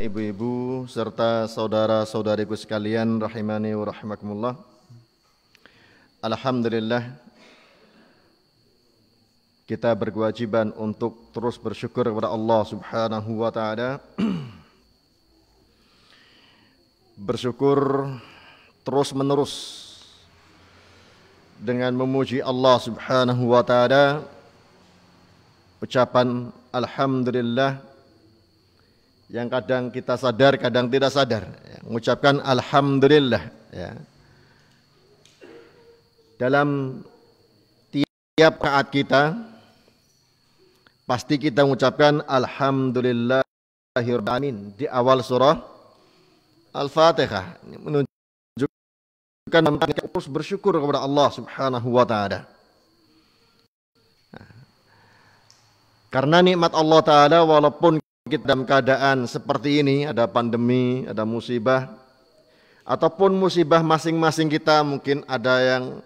Ibu-ibu serta saudara-saudariku sekalian rahimani wa rahimakumullah. Alhamdulillah kita berkewajiban untuk terus bersyukur kepada Allah Subhanahu wa taala. Bersyukur terus-menerus dengan memuji Allah Subhanahu wa taala. Ucapan alhamdulillah yang kadang kita sadar, kadang tidak sadar, ya, mengucapkan alhamdulillah, ya. Dalam tiap rakaat kita pasti kita mengucapkan alhamdulillahirabbil alamin di awal surah Al-Fatihah, menunjukkan kita terus bersyukur kepada Allah Subhanahu wa taala. Karena nikmat Allah taala, walaupun kita dalam keadaan seperti ini, ada pandemi, ada musibah, ataupun musibah masing-masing kita, mungkin ada yang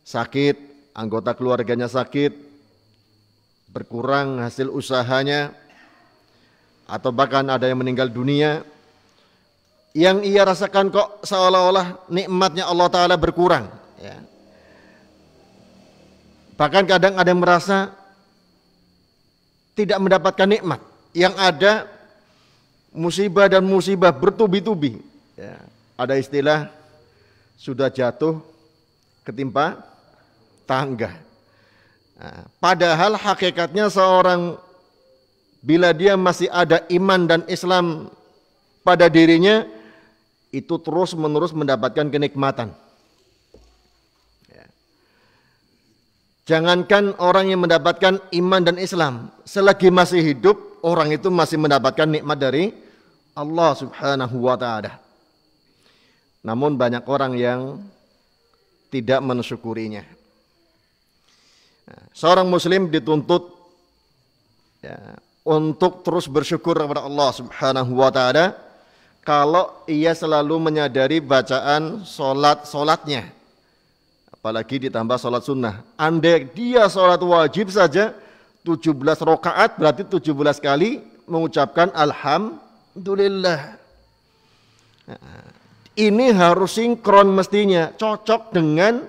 sakit, anggota keluarganya sakit, berkurang hasil usahanya, atau bahkan ada yang meninggal dunia, yang ia rasakan kok seolah-olah nikmatnya Allah Ta'ala berkurang, ya. Bahkan kadang ada yang merasa tidak mendapatkan nikmat. Yang ada musibah dan musibah bertubi-tubi, ya. Ada istilah sudah jatuh ketimpa tangga. Nah, padahal hakikatnya seorang bila dia masih ada iman dan Islam pada dirinya, itu terus-menerus mendapatkan kenikmatan. Jangankan orang yang mendapatkan iman dan Islam, selagi masih hidup, orang itu masih mendapatkan nikmat dari Allah Subhanahu wa taala. Namun banyak orang yang tidak mensyukurinya. Seorang muslim dituntut, ya, untuk terus bersyukur kepada Allah Subhanahu wa taala kalau ia selalu menyadari bacaan solatnya, apalagi ditambah solat sunnah. Andai dia solat wajib saja 17 rakaat, berarti 17 kali mengucapkan alhamdulillah. Nah, ini harus sinkron mestinya, cocok dengan,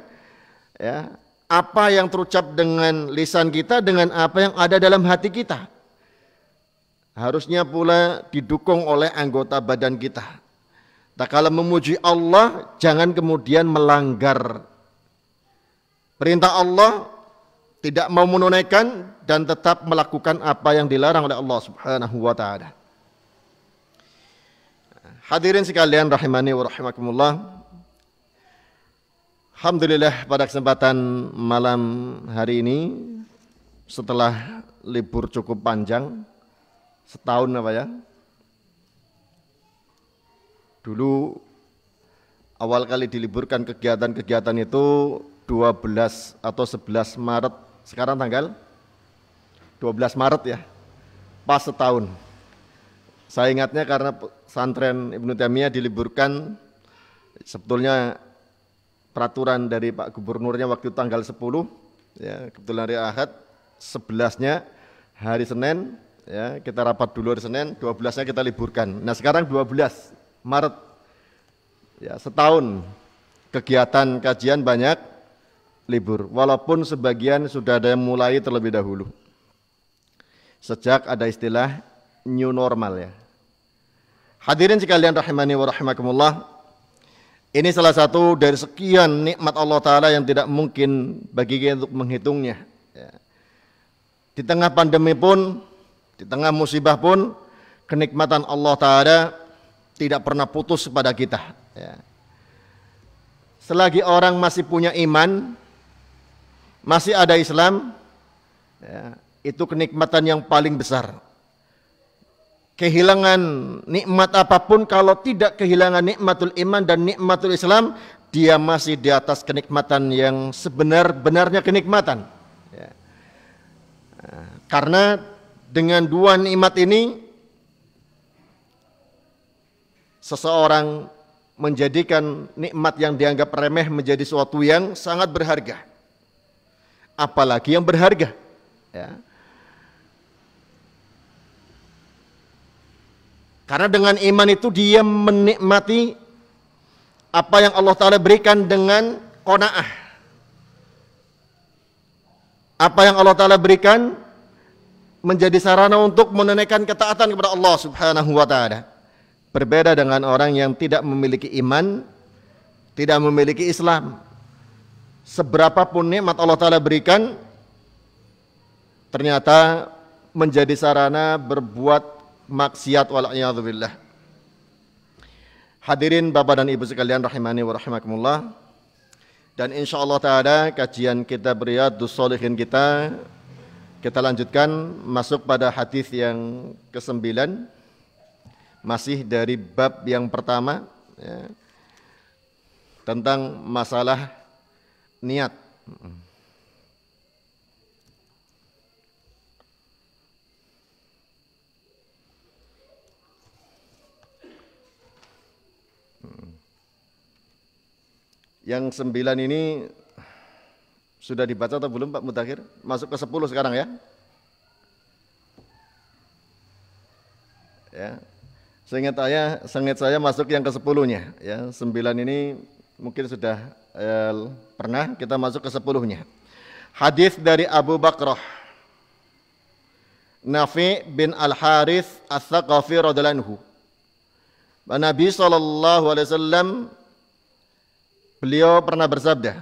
ya, apa yang terucap dengan lisan kita dengan apa yang ada dalam hati kita. Harusnya pula didukung oleh anggota badan kita. Tak kala memuji Allah, jangan kemudian melanggar perintah Allah, tidak mau menunaikan dan tetap melakukan apa yang dilarang oleh Allah Subhanahu wa taala. Hadirin sekalian rahimani wa rahimakumullah. Alhamdulillah pada kesempatan malam hari ini, setelah libur cukup panjang setahun apa ya. Dulu awal kali diliburkan kegiatan-kegiatan itu 12 atau 11 Maret. Sekarang tanggal 12 Maret ya, pas setahun. Saya ingatnya karena pesantren Ibnu Taimiyah diliburkan, sebetulnya peraturan dari Pak Gubernurnya waktu tanggal 10, ya, kebetulan hari Ahad, 11-nya hari Senin, ya, kita rapat dulu hari Senin, 12-nya kita liburkan. Nah sekarang 12 Maret, ya, setahun kegiatan kajian banyak libur, walaupun sebagian sudah ada yang mulai terlebih dahulu. Sejak ada istilah new normal, ya. Hadirin sekalian rahimani wa rahimakumullah. Ini salah satu dari sekian nikmat Allah Ta'ala yang tidak mungkin bagi kita untuk menghitungnya, ya. Di tengah pandemi pun, di tengah musibah pun, kenikmatan Allah Ta'ala tidak pernah putus kepada kita, ya. Selagi orang masih punya iman, masih ada Islam, ya, itu kenikmatan yang paling besar. Kehilangan nikmat apapun kalau tidak kehilangan nikmatul iman dan nikmatul Islam, dia masih di atas kenikmatan yang sebenar-benarnya kenikmatan, ya. Karena dengan dua nikmat ini seseorang menjadikan nikmat yang dianggap remeh menjadi sesuatu yang sangat berharga. Apalagi yang berharga, ya. Karena dengan iman itu dia menikmati apa yang Allah Ta'ala berikan dengan qanaah. Apa yang Allah Ta'ala berikan menjadi sarana untuk menunaikan ketaatan kepada Allah Subhanahu wa Ta'ala. Berbeda dengan orang yang tidak memiliki iman, tidak memiliki Islam. Seberapapun nikmat Allah Ta'ala berikan, ternyata menjadi sarana berbuat maksiat wal'iyadzubillah. Hadirin Bapak dan Ibu sekalian rahimani wa rahimakumullah. Dan insyaallah ta'ala kajian kita Riyadhus Shalihin kita lanjutkan masuk pada hadis yang ke-9, masih dari bab yang pertama, ya, tentang masalah niat. Yang 9 ini sudah dibaca atau belum Pak Mutakhir? Masuk ke 10 sekarang ya? Ya. Seingat saya masuk yang ke 10-nya ya. 9 ini mungkin sudah pernah, kita masuk ke 10-nya. Hadis dari Abu Bakrah Nafi bin Al-Harith Ats-Tsaqafi radhiyallahu anhu. Nabi sallallahu alaihi wasallam beliau pernah bersabda,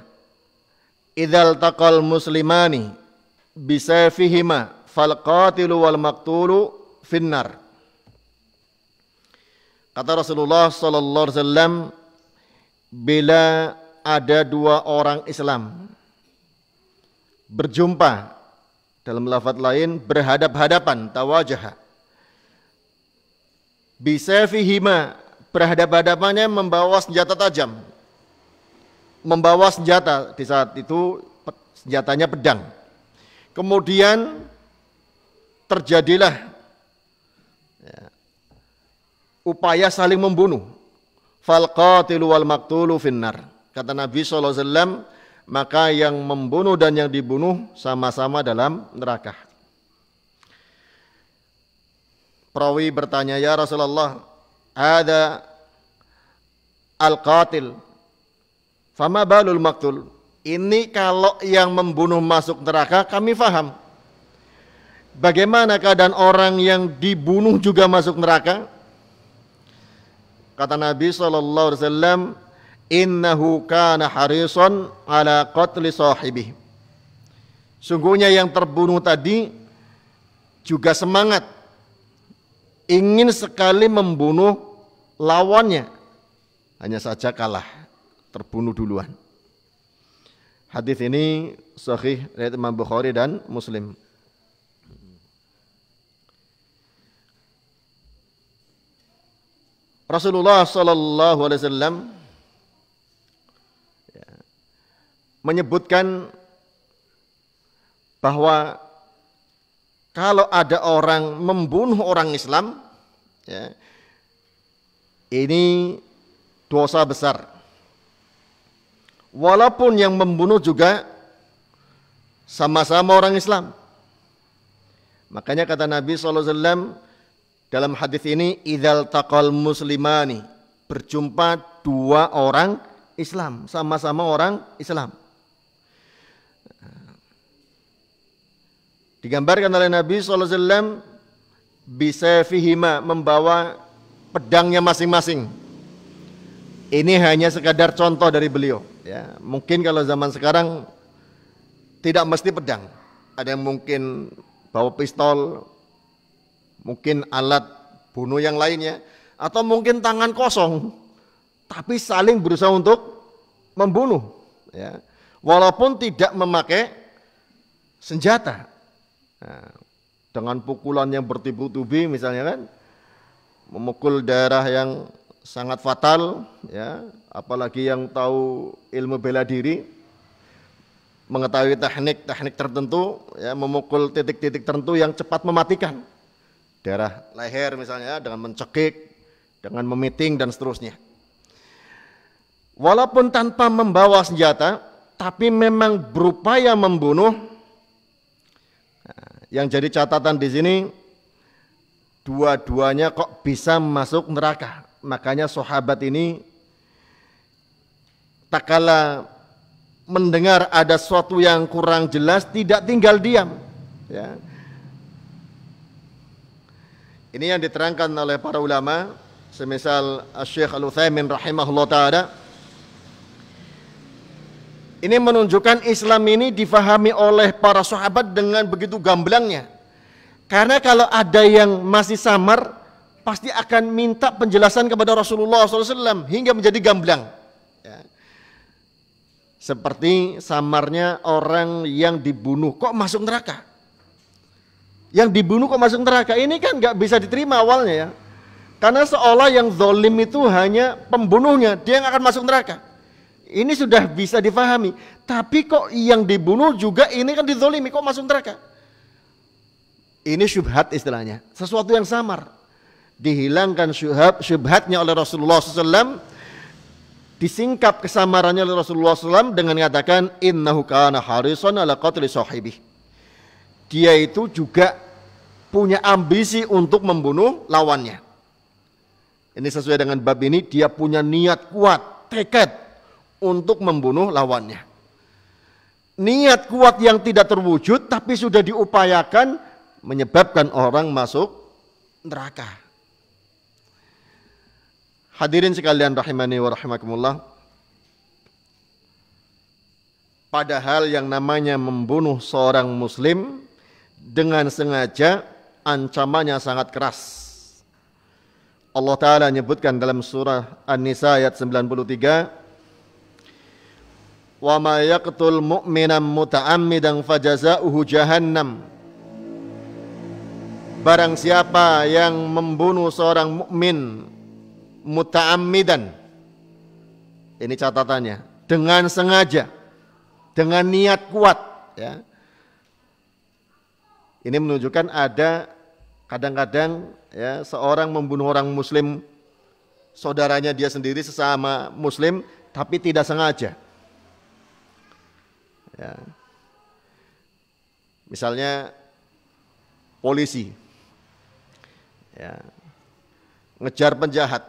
"Idzal taqal muslimani bisayfihima fal qatilu wal maqtulu finnar." Kata Rasulullah sallallahu alaihi wasallam, bila ada dua orang Islam berjumpa, dalam lafaz lain berhadap-hadapan, tawajaha. Bisayfihima, berhadap-hadapannya membawa senjata tajam. Membawa senjata, di saat itu senjatanya pedang. Kemudian terjadilah ya, upaya saling membunuh. Fal qatilu wal maqtulu finnar. Kata Nabi SAW, maka yang membunuh dan yang dibunuh sama-sama dalam neraka. Perawi bertanya, ya Rasulullah, ada al-qatil, fama balul maktul. Ini kalau yang membunuh masuk neraka kami faham. Bagaimana keadaan orang yang dibunuh juga masuk neraka? Kata Nabi SAW, innahu kana harisan ala qatli sahibih. Sungguhnya yang terbunuh tadi juga semangat, ingin sekali membunuh lawannya, hanya saja kalah, terbunuh duluan. Hadis ini sahih riwayat Imam Bukhari dan Muslim. Rasulullah sallallahu alaihi wasallam menyebutkan bahwa kalau ada orang membunuh orang Islam, ya, ini dosa besar. Walaupun yang membunuh juga sama-sama orang Islam. Makanya kata Nabi SAW dalam hadis ini, idzal taqal muslimani, berjumpa dua orang Islam, sama-sama orang Islam. Digambarkan oleh Nabi SAW, bisayfihima, membawa pedangnya masing-masing. Ini hanya sekadar contoh dari beliau. Ya, mungkin kalau zaman sekarang tidak mesti pedang. Ada yang mungkin bawa pistol, mungkin alat bunuh yang lainnya, atau mungkin tangan kosong, tapi saling berusaha untuk membunuh. Ya, walaupun tidak memakai senjata. Nah, dengan pukulan yang bertubi-tubi misalnya kan, memukul daerah yang sangat fatal, ya, apalagi yang tahu ilmu bela diri, mengetahui teknik-teknik tertentu, ya, memukul titik-titik tertentu yang cepat mematikan, daerah leher misalnya, dengan mencekik, dengan memiting dan seterusnya. Walaupun tanpa membawa senjata, tapi memang berupaya membunuh. Nah, yang jadi catatan di sini, dua-duanya kok bisa masuk neraka. Makanya sahabat ini tak kala mendengar ada sesuatu yang kurang jelas tidak tinggal diam, ya. Ini yang diterangkan oleh para ulama, semisal Syekh Al-Utsaimin rahimahullah taala. Ini menunjukkan Islam ini difahami oleh para sahabat dengan begitu gamblangnya. Karena kalau ada yang masih samar, pasti akan minta penjelasan kepada Rasulullah SAW hingga menjadi gamblang. Ya. Seperti samarnya orang yang dibunuh, kok masuk neraka? Yang dibunuh kok masuk neraka? Ini kan nggak bisa diterima awalnya ya. Karena seolah yang zalim itu hanya pembunuhnya, dia yang akan masuk neraka. Ini sudah bisa difahami. Tapi kok yang dibunuh juga ini kan dizolimi, kok masuk neraka? Ini syubhat istilahnya, sesuatu yang samar. Dihilangkan syubhatnya oleh Rasulullah SAW, disingkap kesamarannya oleh Rasulullah SAW dengan mengatakan innahu kana harisan ala qatli sahibih. Dia itu juga punya ambisi untuk membunuh lawannya. Ini sesuai dengan bab ini, dia punya niat kuat, tekad untuk membunuh lawannya. Niat kuat yang tidak terwujud tapi sudah diupayakan menyebabkan orang masuk neraka. Hadirin sekalian rahimani wa rahimakumullah. Padahal yang namanya membunuh seorang muslim dengan sengaja ancamannya sangat keras. Allah Ta'ala menyebutkan dalam surah An-Nisa ayat 93, wa ma yaqtul mu'minan muta'ammidan fajaza'uhu jahannam. Barang siapa yang membunuh seorang mukmin muta'ammidan, ini catatannya, dengan sengaja, dengan niat kuat, ya. Ini menunjukkan ada kadang-kadang ya seorang membunuh orang muslim, saudaranya dia sendiri sesama muslim, tapi tidak sengaja. Ya. Misalnya polisi ya, ngejar penjahat,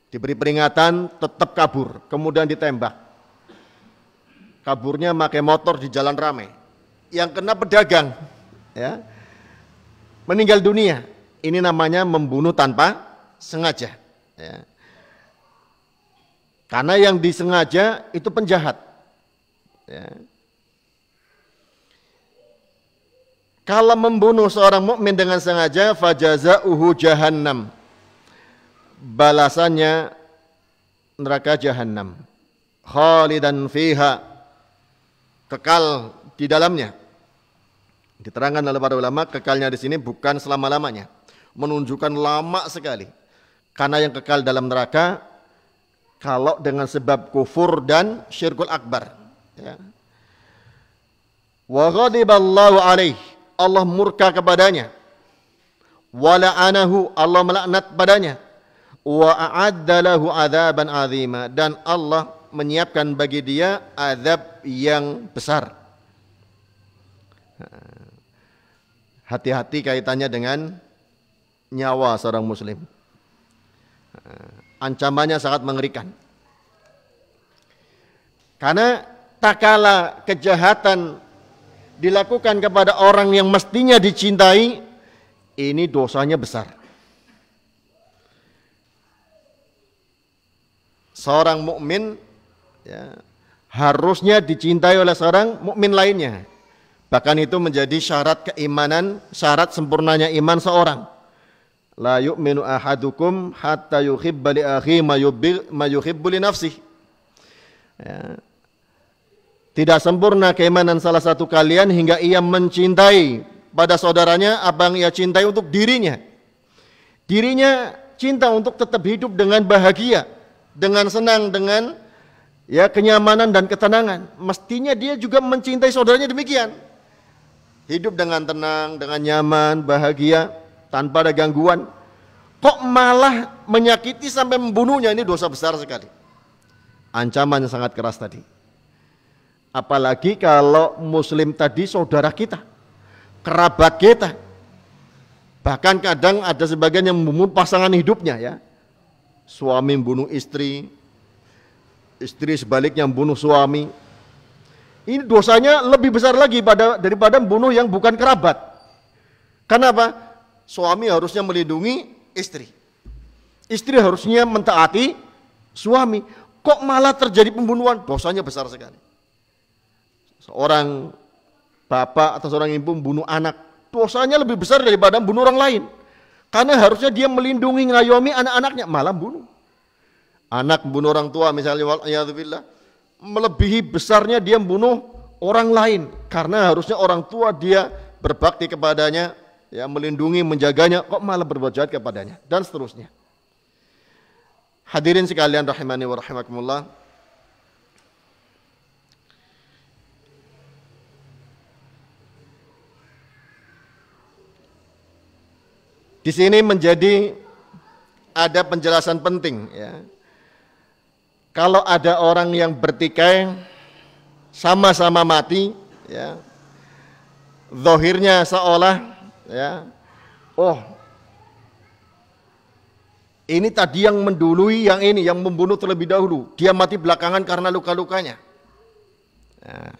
diberi peringatan tetap kabur, kemudian ditembak. Kaburnya pakai motor di jalan ramai, yang kena pedagang ya, meninggal dunia. Ini namanya membunuh tanpa sengaja ya. Karena yang disengaja itu penjahat ya. Kalau membunuh seorang mukmin dengan sengaja, fajaza'uhu jahannam, balasannya neraka jahannam, khalidan fiha, kekal di dalamnya. Diterangkan oleh para ulama, kekalnya di sini bukan selama-lamanya, menunjukkan lama sekali. Karena yang kekal dalam neraka kalau dengan sebab kufur dan syirkul akbar. Ya. Wa ghadiballahu alaih, Allah murka kepadanya. Wa la'anahu, Allah melaknat padanya. Wa a'adda lahu adzaban azima, dan Allah menyiapkan bagi dia azab yang besar. Hati-hati kaitannya dengan nyawa seorang muslim. Ancamannya sangat mengerikan. Karena tak kala kejahatan dilakukan kepada orang yang mestinya dicintai, ini dosanya besar. Seorang mukmin ya, harusnya dicintai oleh seorang mukmin lainnya. Bahkan itu menjadi syarat keimanan, syarat sempurnanya iman seorang. La yu'minu ahadukum hatta yuhibba li akhihi ma yuhibbu li nafsihi. Ya. Tidak sempurna keimanan salah satu kalian hingga ia mencintai pada saudaranya apa yang ia cintai untuk dirinya. Dirinya cinta untuk tetap hidup dengan bahagia, dengan senang, dengan ya kenyamanan dan ketenangan. Mestinya dia juga mencintai saudaranya demikian. Hidup dengan tenang, dengan nyaman, bahagia, tanpa ada gangguan. Kok malah menyakiti sampai membunuhnya, ini dosa besar sekali. Ancamannya sangat keras tadi. Apalagi kalau muslim tadi saudara kita, kerabat kita, Bahkan kadang ada sebagian yang membunuh pasangan hidupnya ya. Suami membunuh istri, istri sebaliknya membunuh suami. Ini dosanya lebih besar lagi daripada membunuh yang bukan kerabat. Kenapa? Suami harusnya melindungi istri. Istri harusnya mentaati suami. Kok malah terjadi pembunuhan? Dosanya besar sekali. Seorang bapak atau seorang ibu membunuh anak, dosanya lebih besar daripada membunuh orang lain. Karena harusnya dia melindungi, ngayomi anak-anaknya, malah membunuh. Anak membunuh orang tua misalnya, wal'iyadzubillah, melebihi besarnya dia membunuh orang lain. Karena harusnya orang tua dia berbakti kepadanya, ya, melindungi, menjaganya, kok malah berbuat jahat kepadanya, dan seterusnya. Hadirin sekalian rahimani wa rahimakumullah. Di sini menjadi ada penjelasan penting ya. Kalau ada orang yang bertikai sama-sama mati ya. Zahirnya seolah ya, oh ini tadi yang mendului yang ini, yang membunuh terlebih dahulu. Dia mati belakangan karena luka-lukanya. Nah,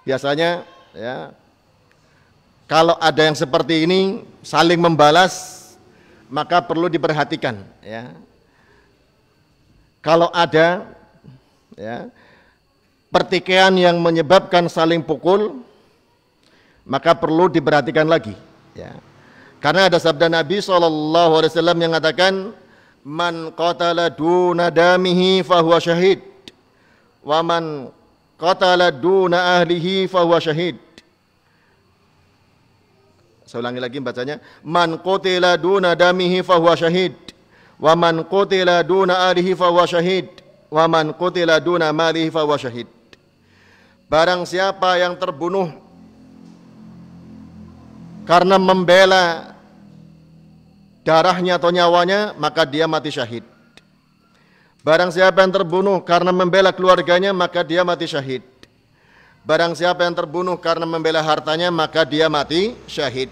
biasanya ya, kalau ada yang seperti ini saling membalas, maka perlu diperhatikan. Ya. Kalau ada ya, pertikaian yang menyebabkan saling pukul, maka perlu diperhatikan lagi. Ya. Karena ada sabda Nabi SAW yang mengatakan, man qatala duna damihi fahuwa syahid, wa man qatala duna ahlihi fahuwa syahid. Saya ulangi lagi bacanya, man qutila duna damihi fahuwa syahid, wa man qutila duna ahlihi fahuwa syahid, wa man qutila duna malihi fahuwa syahid. Barang siapa yang terbunuh karena membela darahnya atau nyawanya, maka dia mati syahid. Barang siapa yang terbunuh karena membela keluarganya, maka dia mati syahid. Barang siapa yang terbunuh karena membela hartanya, maka dia mati syahid.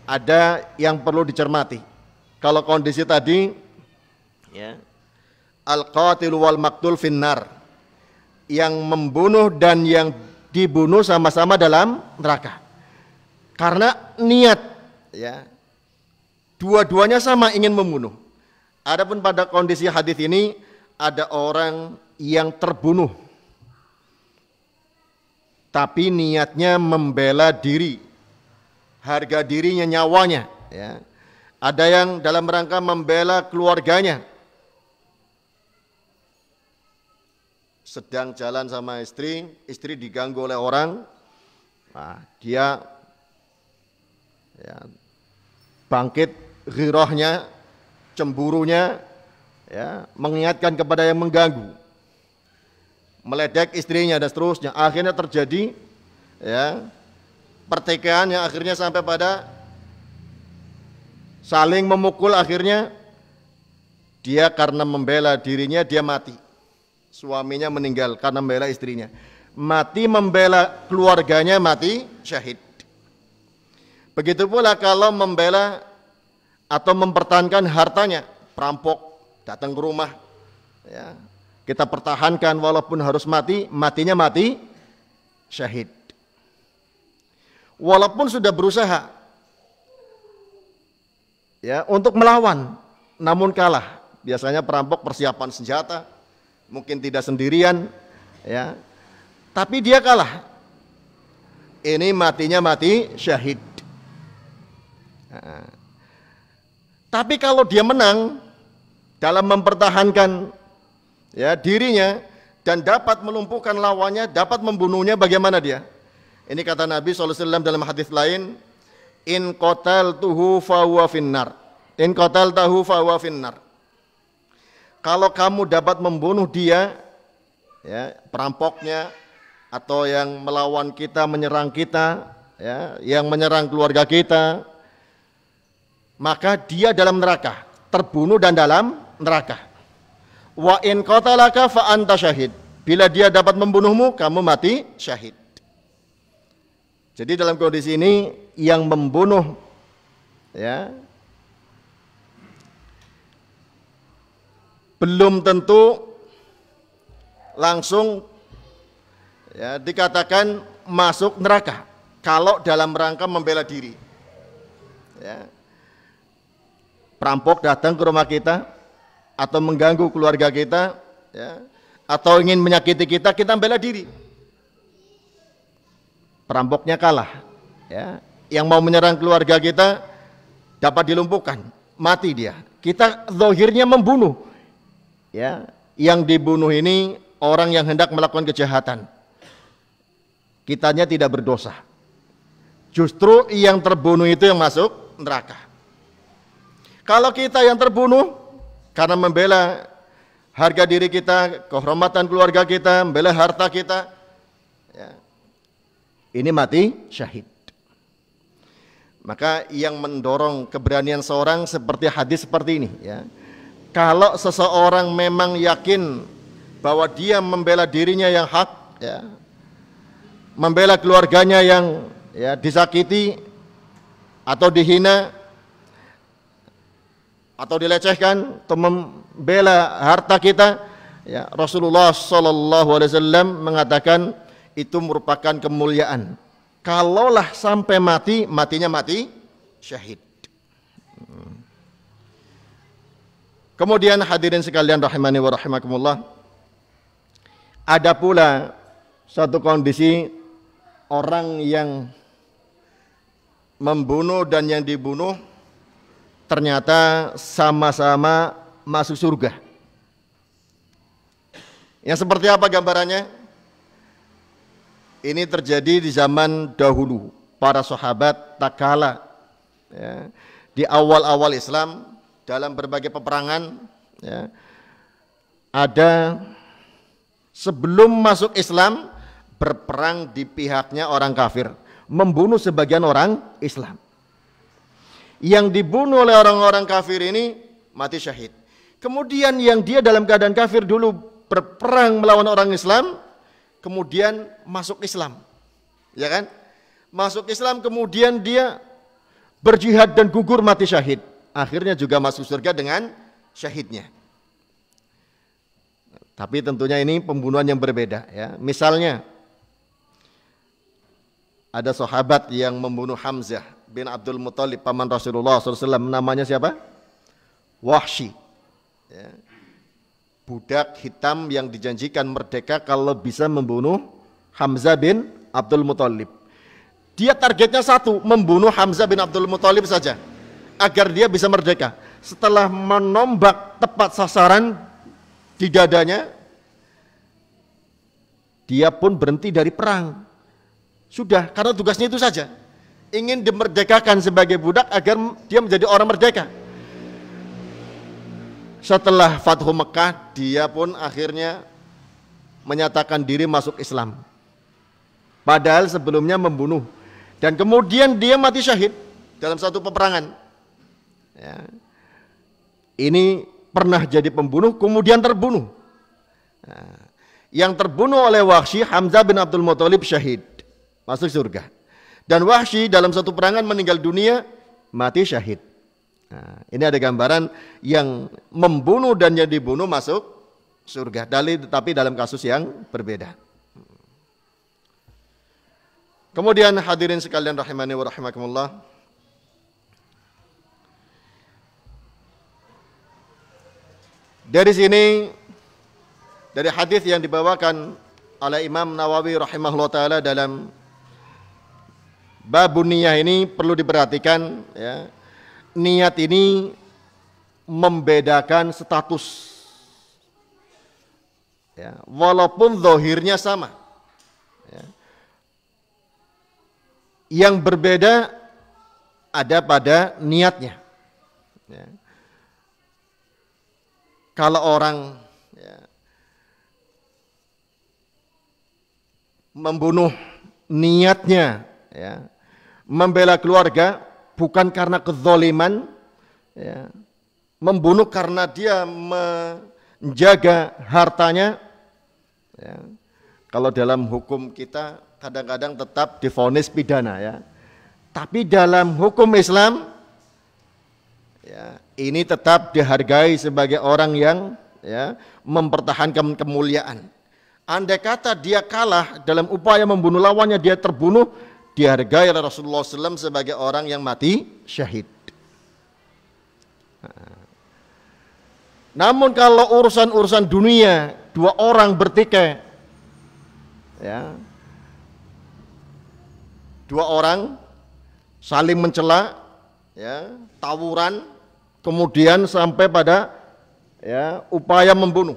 Ada yang perlu dicermati. Kalau kondisi tadi ya, al-qatil wal maqtul finnar, yang membunuh dan yang dibunuh sama-sama dalam neraka. Karena niat ya, dua-duanya sama ingin membunuh. Adapun pada kondisi hadis ini ada orang yang terbunuh tapi niatnya membela diri, harga dirinya, nyawanya ya. Ada yang dalam rangka membela keluarganya. Sedang jalan sama istri, istri diganggu oleh orang. Nah, dia ya, bangkit ghirahnya, cemburunya ya, mengingatkan kepada yang mengganggu, meledek istrinya dan seterusnya. Akhirnya terjadi ya, pertikaian yang akhirnya sampai pada saling memukul. Akhirnya dia karena membela dirinya dia mati, suaminya meninggal karena membela istrinya, mati membela keluarganya, mati syahid. Begitu pula kalau membela atau mempertahankan hartanya, perampok datang ke rumah ya, kita pertahankan walaupun harus mati, matinya mati syahid. Walaupun sudah berusaha ya untuk melawan, namun kalah. Biasanya perampok persiapan senjata, mungkin tidak sendirian ya, tapi dia kalah. Ini matinya mati syahid. Nah, tapi kalau dia menang dalam mempertahankan ya dirinya dan dapat melumpuhkan lawannya, dapat membunuhnya, bagaimana dia? Ini kata Nabi SAW dalam hadis lain, in qataltuhu fa huwa finnar, in qataltahu fa huwa finnar. Kalau kamu dapat membunuh dia ya, perampoknya atau yang melawan kita, menyerang kita ya, yang menyerang keluarga kita, maka dia dalam neraka, terbunuh dan dalam neraka. Wa in qatalaka fa anta syahid. Bila dia dapat membunuhmu, kamu mati syahid. Jadi dalam kondisi ini yang membunuh ya belum tentu langsung ya dikatakan masuk neraka kalau dalam rangka membela diri. Ya. Perampok datang ke rumah kita atau mengganggu keluarga kita, ya, atau ingin menyakiti kita, kita bela diri. Perampoknya kalah, ya. Yang mau menyerang keluarga kita dapat dilumpuhkan, mati dia. Kita zahirnya membunuh, ya. Yang dibunuh ini orang yang hendak melakukan kejahatan. Kitanya tidak berdosa. Justru yang terbunuh itu yang masuk neraka. Kalau kita yang terbunuh karena membela harga diri kita, kehormatan keluarga kita, membela harta kita, ya, ini mati syahid. Maka yang mendorong keberanian seorang seperti hadis seperti ini, ya. Kalau seseorang memang yakin bahwa dia membela dirinya yang hak, ya, membela keluarganya yang ya disakiti atau dihina atau dilecehkan, atau membela harta kita, ya, Rasulullah SAW mengatakan itu merupakan kemuliaan. Kalaulah sampai mati, matinya mati syahid. Kemudian hadirin sekalian rahimani wa rahimakumullah, ada pula satu kondisi orang yang membunuh dan yang dibunuh ternyata sama-sama masuk surga. Yang seperti apa gambarannya? Ini terjadi di zaman dahulu, para sahabat tak kalah, ya, di awal-awal Islam dalam berbagai peperangan, ya, ada sebelum masuk Islam berperang di pihaknya orang kafir, membunuh sebagian orang Islam. Yang dibunuh oleh orang-orang kafir ini mati syahid. Kemudian yang dia dalam keadaan kafir dulu berperang melawan orang Islam, kemudian masuk Islam, ya kan? Masuk Islam, kemudian dia berjihad dan gugur mati syahid. Akhirnya juga masuk surga dengan syahidnya. Tapi tentunya ini pembunuhan yang berbeda, ya. Misalnya ada sahabat yang membunuh Hamzah bin Abdul Muthalib, paman Rasulullah SAW, namanya siapa? Wahsy, ya. Budak hitam yang dijanjikan merdeka kalau bisa membunuh Hamzah bin Abdul Muthalib. Dia targetnya satu, membunuh Hamzah bin Abdul Muthalib saja, agar dia bisa merdeka. Setelah menombak tepat sasaran di dadanya, dia pun berhenti dari perang. Sudah, karena tugasnya itu saja, ingin dimerdekakan sebagai budak agar dia menjadi orang merdeka. Setelah Fathu Mekah, dia pun akhirnya menyatakan diri masuk Islam, padahal sebelumnya membunuh. Dan kemudian dia mati syahid dalam satu peperangan, ya. Ini pernah jadi pembunuh kemudian terbunuh. Nah, yang terbunuh oleh Wahsy, Hamzah bin Abdul Muthalib, syahid, masuk surga. Dan Wahsy dalam satu perangan meninggal dunia, mati syahid. Nah, ini ada gambaran yang membunuh dan yang dibunuh masuk surga, tapi dalam kasus yang berbeda. Kemudian hadirin sekalian rahimani wa rahimakumullah, dari sini, dari hadis yang dibawakan oleh Imam Nawawi rahimahullah taala dalam babun niyah ini perlu diperhatikan, ya. Niat ini membedakan status, ya, walaupun zahirnya sama, ya. Yang berbeda ada pada niatnya, ya. Kalau orang, ya, membunuh niatnya, ya, membela keluarga bukan karena kezaliman, ya, membunuh karena dia menjaga hartanya, ya. Kalau dalam hukum kita kadang-kadang tetap divonis pidana, ya. Tapi dalam hukum Islam, ya, ini tetap dihargai sebagai orang yang ya, mempertahankan kemuliaan. Andai kata dia kalah dalam upaya membunuh lawannya, dia terbunuh, dihargai oleh Rasulullah SAW sebagai orang yang mati syahid. Namun kalau urusan-urusan dunia, dua orang bertikai, ya, dua orang saling mencela, ya, tawuran, kemudian sampai pada ya, upaya membunuh.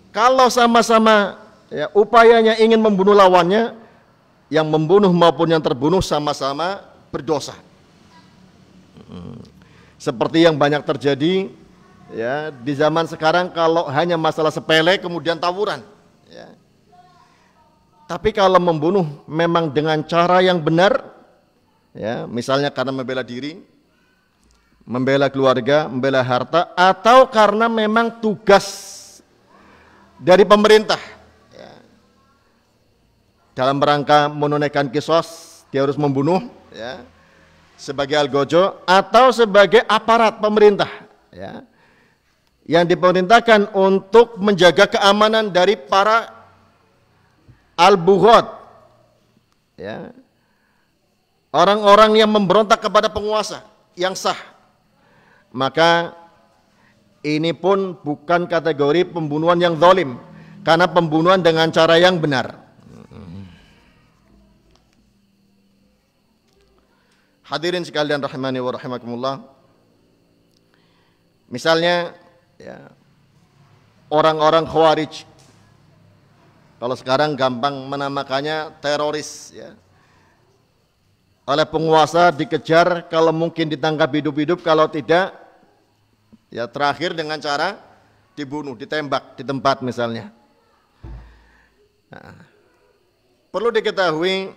Kalau sama-sama ya, upayanya ingin membunuh lawannya, yang membunuh maupun yang terbunuh sama-sama berdosa. Seperti yang banyak terjadi ya di zaman sekarang, kalau hanya masalah sepele kemudian tawuran. Ya. Tapi kalau membunuh memang dengan cara yang benar, ya, misalnya karena membela diri, membela keluarga, membela harta, atau karena memang tugas dari pemerintah, ya, dalam rangka menunaikan kisos, dia harus membunuh, ya, sebagai algojo atau sebagai aparat pemerintah, ya, yang diperintahkan untuk menjaga keamanan dari para al-bughat, ya, orang-orang yang memberontak kepada penguasa yang sah. Maka ini pun bukan kategori pembunuhan yang zalim, karena pembunuhan dengan cara yang benar. Hadirin sekalian rahimani wa rahimakumullah. Misalnya ya, orang-orang Khawarij, kalau sekarang gampang menamakannya teroris, ya, oleh penguasa dikejar, kalau mungkin ditangkap hidup-hidup, kalau tidak ya terakhir dengan cara dibunuh, ditembak di tempat misalnya. Nah, perlu diketahui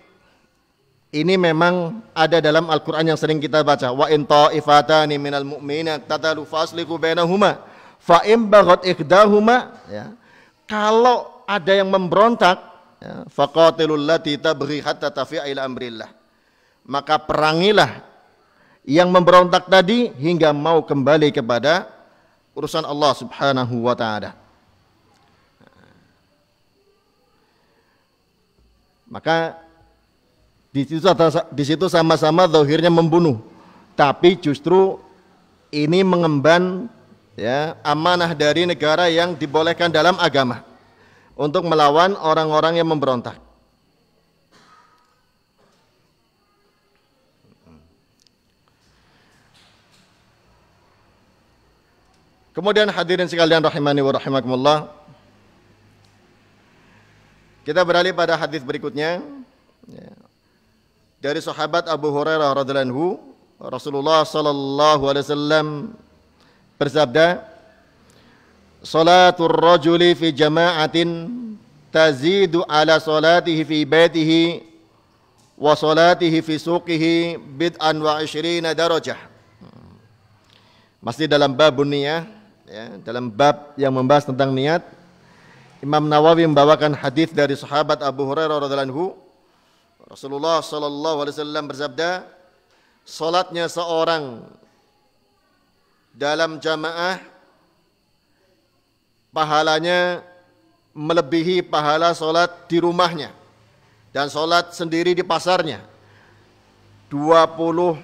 ini memang ada dalam Al-Quran yang sering kita baca. Wa in ta'ifatani minal mu'minina tatalu fasliku bainahuma fa in baghat ikhdahuma, ya, kalau ada yang memberontak, ya, faqatilul lati tabghi hatta tafi'a ila amrillah, maka perangilah yang memberontak tadi hingga mau kembali kepada urusan Allah Subhanahu wa ta'ala. Maka di situ sama-sama zahirnya membunuh, tapi justru ini mengemban ya, amanah dari negara yang dibolehkan dalam agama untuk melawan orang-orang yang memberontak. Kemudian hadirin sekalian rahimani wa rahimakumullah, kita beralih pada hadis berikutnya, ya, dari sahabat Abu Hurairah radhiyallahu anhu. Rasulullah sallallahu alaihi wasallam bersabda, "Salatul rajuli fi jama'atin tazidu ala salatihi fi baitihi wa salatihi fi suqihi bid'an wa 20 darajah." Masih dalam bab niyah, ya, dalam bab yang membahas tentang niat, Imam Nawawi membawakan hadis dari sahabat Abu Hurairah radhiyallahu anhu. Rasulullah sallallahu alaihi wasallam bersabda, salatnya seorang dalam jamaah pahalanya melebihi pahala salat di rumahnya dan salat sendiri di pasarnya 20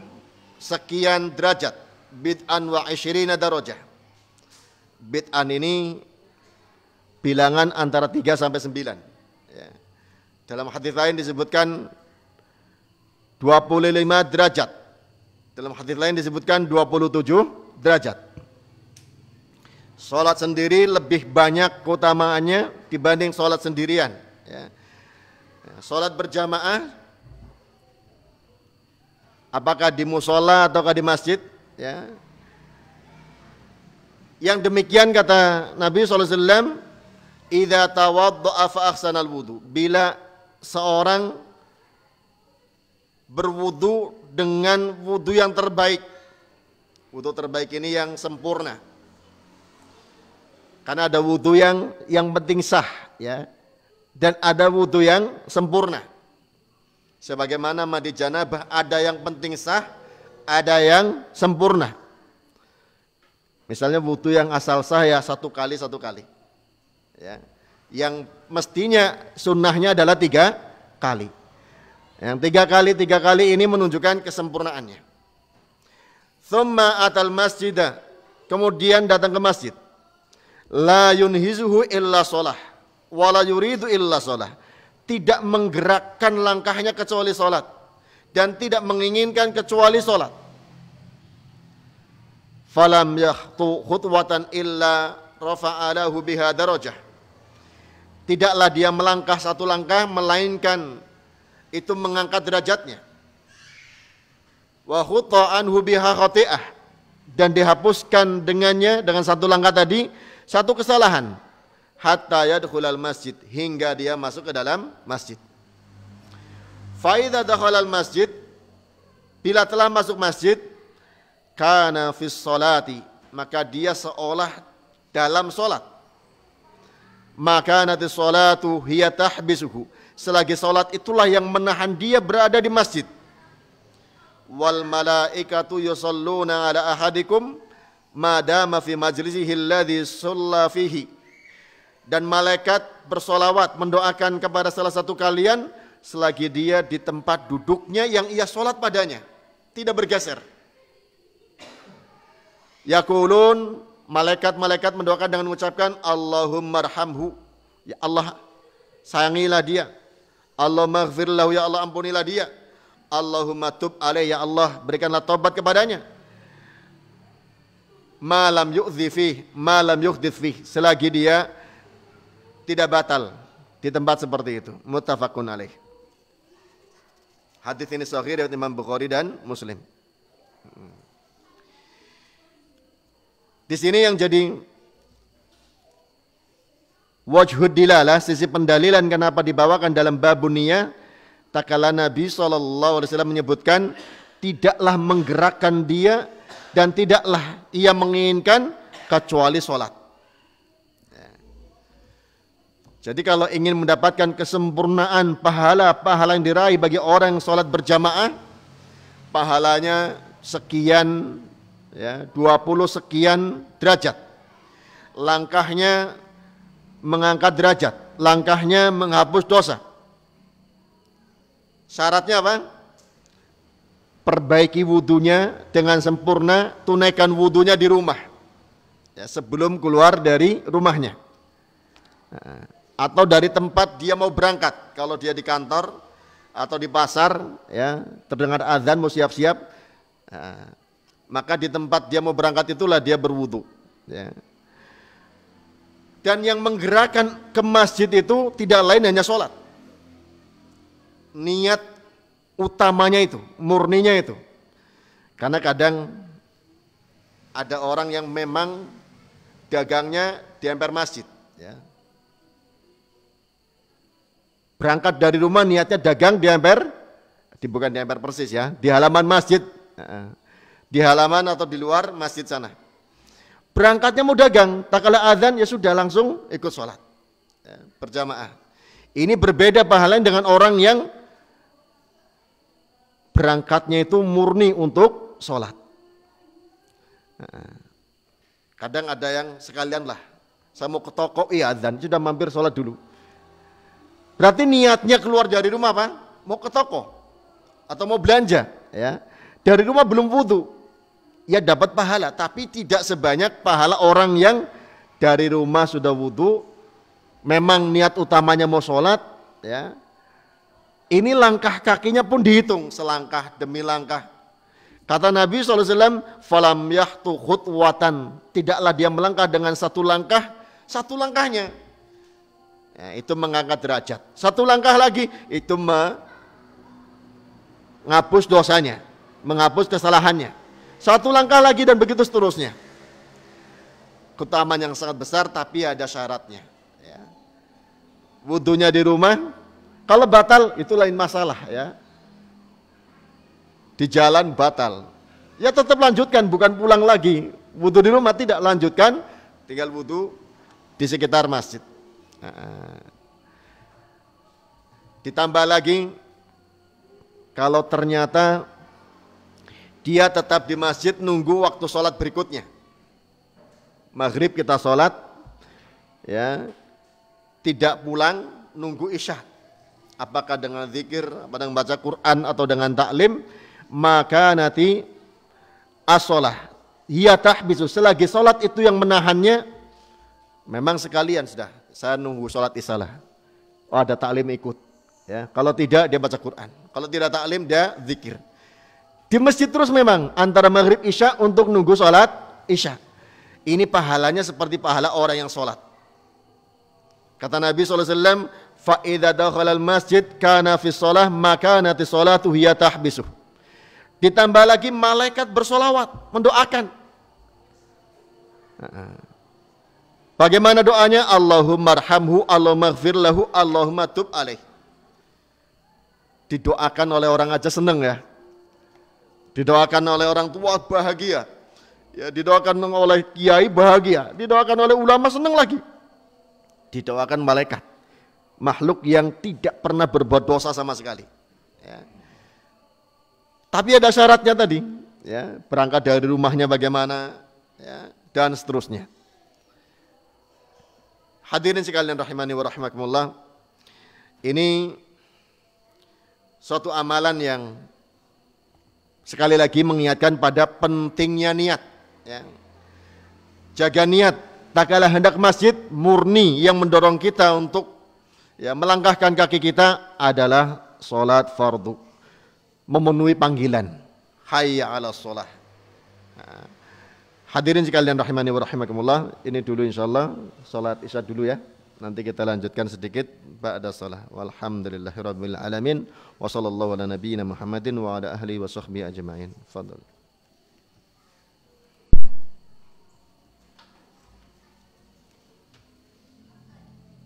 sekian derajat, bid'an wa 20 darajah. Bid'an ini bilangan antara 3 sampai 9, ya. Dalam hadis lain disebutkan 25 derajat. Dalam hadis lain disebutkan 27 derajat. Salat sendiri lebih banyak keutamaannya dibanding salat sendirian, ya. Salat berjamaah, apakah di musola ataukah di masjid, ya. Yang demikian kata Nabi SAW, idza tawadda'a fa ahsanal wudu, bila seorang berwudu dengan wudu yang terbaik. Wudu terbaik ini yang sempurna. Karena ada wudu yang penting sah, ya. Dan ada wudu yang sempurna. Sebagaimana mandi janabah ada yang penting sah, ada yang sempurna. Misalnya wudu yang asal sah ya satu kali. Ya. Yang mestinya sunnahnya adalah 3 kali. Yang 3 kali ini menunjukkan kesempurnaannya. Tsumma atal masjidah, kemudian datang ke masjid. La yunhizuhu illa shalah, wa la yuridu illa shalah. Tidak menggerakkan langkahnya kecuali salat dan tidak menginginkan kecuali salat. Falam yakhtu khutwatan illa rafa'alahu biha darajah. Tidaklah dia melangkah satu langkah melainkan itu mengangkat derajatnya. Wa khutta anhu biha khati'ah, dan dihapuskan dengannya dengan satu langkah tadi satu kesalahan. Hatta yadkhulal masjid, hingga dia masuk ke dalam masjid. Fa idza dakhalal masjid, bila telah masuk masjid, kana fis sholati, maka dia seolah dalam salat. Maka nanti sholatu hiya tahbisuhu, selagi salat itulah yang menahan dia berada di masjid. Wal malaikatu yusalluna ala ahadikum madama fi majlisihi alladhi shalla fihi, dan malaikat bersolawat mendoakan kepada salah satu kalian selagi dia di tempat duduknya yang ia sholat padanya, tidak bergeser. Yaqulun, malaikat-malaikat mendoakan dengan mengucapkan Allahumma arhamhu, ya Allah sayangilah dia. Allahumma ighfirlahu, ya Allah ampunilah dia. Allahumma tub alaih, ya Allah berikanlah taubat kepadanya. Malam yu'dhi fih, malam yuhdith fih, selagi dia tidak batal di tempat seperti itu. Muttafaqun alaih. Hadis ini sahih riwayat Imam Bukhari dan Muslim. Di sini yang jadi wajhud dilalah, sisi pendalilan kenapa dibawakan dalam babun niyah, tatkala Nabi SAW menyebutkan tidaklah menggerakkan dia dan tidaklah ia menginginkan kecuali sholat. Jadi kalau ingin mendapatkan kesempurnaan pahala yang diraih bagi orang yang sholat berjamaah, pahalanya sekian, ya, 20 sekian derajat. Langkahnya mengangkat derajat, langkahnya menghapus dosa. Syaratnya apa? Perbaiki wudunya dengan sempurna, tunaikan wudunya di rumah, ya, sebelum keluar dari rumahnya. Atau dari tempat dia mau berangkat. Kalau dia di kantor atau di pasar, ya, terdengar azan mau siap-siap, maka di tempat dia mau berangkat itulah dia berwudu, ya. Dan yang menggerakkan ke masjid itu tidak lain hanya sholat. Niat utamanya itu, murninya itu. Karena kadang ada orang yang memang dagangnya di emper masjid, ya. Berangkat dari rumah niatnya dagang di emper, bukan di emper persis, ya, di halaman masjid, di halaman atau di luar masjid sana. Berangkatnya mau dagang, tak kala azan ya sudah langsung ikut sholat, ya, berjamaah. Ini berbeda pahalanya dengan orang yang berangkatnya itu murni untuk sholat. Kadang ada yang sekalian lah, saya mau ke toko, iya azan, sudah mampir sholat dulu. Berarti niatnya keluar dari rumah apa? Mau ke toko atau mau belanja, ya. Dari rumah belum wudu, ya dapat pahala, tapi tidak sebanyak pahala orang yang dari rumah sudah wudu, memang niat utamanya mau sholat, ya. Ini langkah kakinya pun dihitung selangkah demi langkah. Kata Nabi SAW, falam yahtu khutwatan, tidaklah dia melangkah dengan satu langkahnya. Ya, itu mengangkat derajat. Satu langkah lagi itu menghapus dosanya, menghapus kesalahannya. Satu langkah lagi dan begitu seterusnya. Keutamaan yang sangat besar, tapi ada syaratnya, ya. Wudunya di rumah, kalau batal itu lain masalah, ya. Di jalan batal, ya tetap lanjutkan, bukan pulang lagi. Wudu di rumah tidak, lanjutkan, tinggal wudu di sekitar masjid. Ditambah lagi kalau ternyata dia tetap di masjid nunggu waktu sholat berikutnya. Maghrib kita sholat, ya, tidak pulang, nunggu isya. Apakah dengan zikir, apa dengan baca Quran atau dengan taklim, maka nanti as-sholah hiya tahbisu, selagi sholat itu yang menahannya, memang sekalian sudah, saya nunggu sholat isyalah. Oh, ada taklim ikut. Ya, kalau tidak dia baca Quran, kalau tidak taklim dia zikir. Di masjid terus memang antara maghrib isya untuk nunggu sholat isya. Ini pahalanya seperti pahala orang yang sholat. Kata Nabi SAW, فَإِذَا دَخَلَ الْمَسْجِدْ كَانَ فِي الصَّلَةِ مَكَانَتِ الصَّلَةُ هِيَ تَحْبِسُهُ. Ditambah lagi malaikat bersolawat, mendoakan. Bagaimana doanya? Allahumma arhamhu, Allahumma gfir lahu, Allahumma tub alaih. Didoakan oleh orang aja seneng ya. Didoakan oleh orang tua bahagia. Ya, didoakan oleh kiai bahagia. Didoakan oleh ulama seneng lagi. Didoakan malaikat. Makhluk yang tidak pernah berbuat dosa sama sekali. Ya. Tapi ada syaratnya tadi. Ya, berangkat dari rumahnya bagaimana, ya, dan seterusnya. Hadirin sekalian rahimani wa rahimakumullah. Ini suatu amalan yang sekali lagi mengingatkan pada pentingnya niat. Ya. Jaga niat. Tak kalah hendak masjid murni yang mendorong kita untuk, ya, melangkahkan kaki kita adalah sholat fardu, memenuhi panggilan hayya ala sholah. Hadirin sekalian rahimani wa rahimakumullah, ini dulu insyaallah sholat isya dulu ya. Nanti kita lanjutkan sedikit ba'da shalah. Walhamdulillahirabbil alamin wa sallallahu ala nabiyyina Muhammadin wa ala ahlihi wa sahbihi ajmain. Fadhal.